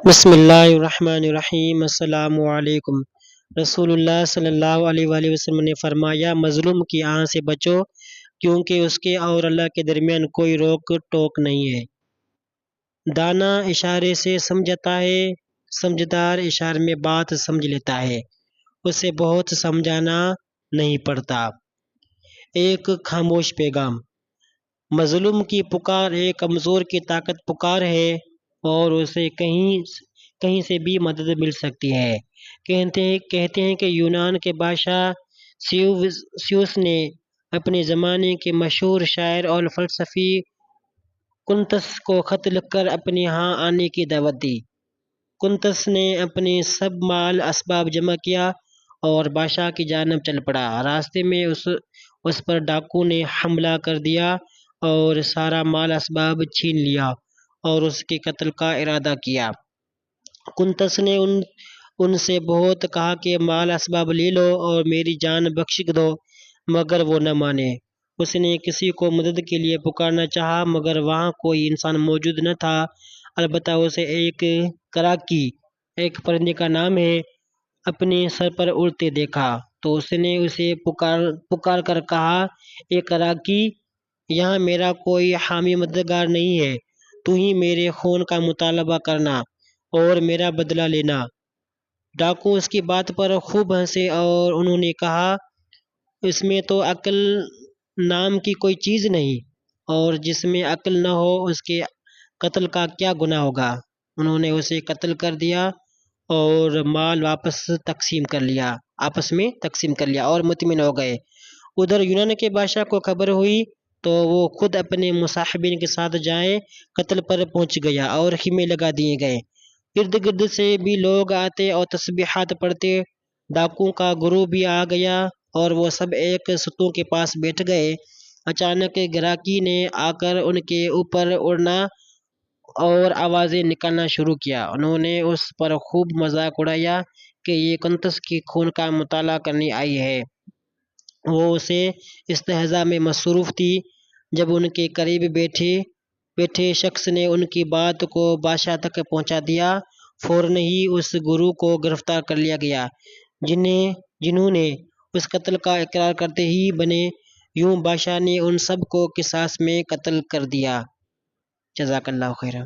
بسم اللہ الرحمن الرحیم۔ السلام علیکم۔ رسول اللہ صلی اللہ علیہ وآلہ وسلم نے فرمایا، مظلوم کی آہ سے بچو کیونکہ اس کے اور اللہ کے درمیان کوئی روک ٹوک نہیں ہے۔ دانا اشارے سے سمجھتا ہے، سمجھدار اشارے میں بات سمجھ لیتا ہے، اسے بہت سمجھانا نہیں پڑتا۔ ایک خاموش پیغام۔ مظلوم کی پکار ایک کمزور کی طاقت پکار ہے اور اسے کہیں سے بھی مدد مل سکتی ہے۔ کہتے ہیں کہ یونان کے بادشاہ سیوس نے اپنے زمانے کے مشہور شاعر اور فلسفی کنتس کو خط لکھ کر اپنے ہاں آنے کی دعوت دی۔ کنتس نے اپنے سب مال اسباب جمع کیا اور بادشاہ کی جانب چل پڑا۔ راستے میں اس پر ڈاکو نے حملہ کر دیا اور سارا مال اسباب چھین لیا اور اس کے قتل کا ارادہ کیا۔ کنتس نے ان سے بہت کہا کہ مال اسباب لے لو اور میری جان بخش دو، مگر وہ نہ مانے۔ اس نے کسی کو مدد کے لیے پکارنا چاہا مگر وہاں کوئی انسان موجود نہ تھا، البتہ اسے ایک کراکی، ایک پرندے کا نام ہے، اپنے سر پر اڑتے دیکھا۔ تو اس نے اسے پکار کر کہا، اے کراکی، یہاں میرا کوئی حامی مددگار نہیں ہے، تو ہی میرے خون کا مطالبہ کرنا اور میرا بدلہ لینا۔ ڈاکو اس کی بات پر خوب ہنسے اور انہوں نے کہا، اس میں تو عقل نام کی کوئی چیز نہیں، اور جس میں عقل نہ ہو اس کے قتل کا کیا گناہ ہوگا۔ انہوں نے اسے قتل کر دیا اور مال آپس میں تقسیم کر لیا اور مطمئن ہو گئے۔ ادھر یونان کے بادشاہ کو خبر ہوئی تو وہ خود اپنے مصاحبین کے ساتھ جائے قتل پر پہنچ گیا اور خیمے لگا دیے گئے۔ ارد گرد سے بھی لوگ آتے اور تسبیحات پڑھتے۔ ڈاکوؤں کا گروہ بھی آ گیا اور وہ سب ایک ستون کے پاس بیٹھ گئے۔ اچانک گراکی نے آ کر ان کے اوپر اڑنا اور آوازیں نکالنا شروع کیا۔ انہوں نے اس پر خوب مذاق اڑایا کہ یہ کنتس کی خون کا مطالعہ کرنے آئی ہے۔ وہ اسے استہزاء میں مصروف تھی۔ جب ان کے قریب بیٹھے شخص نے ان کی بات کو بادشاہ تک پہنچا دیا، فوراً ہی اس گروہ کو گرفتار کر لیا گیا جنہوں نے اس قتل کا اقرار کرتے ہی بنے۔ یوں بادشاہ نے ان سب کو قصاص میں قتل کر دیا۔ جزاک اللہ خیرا۔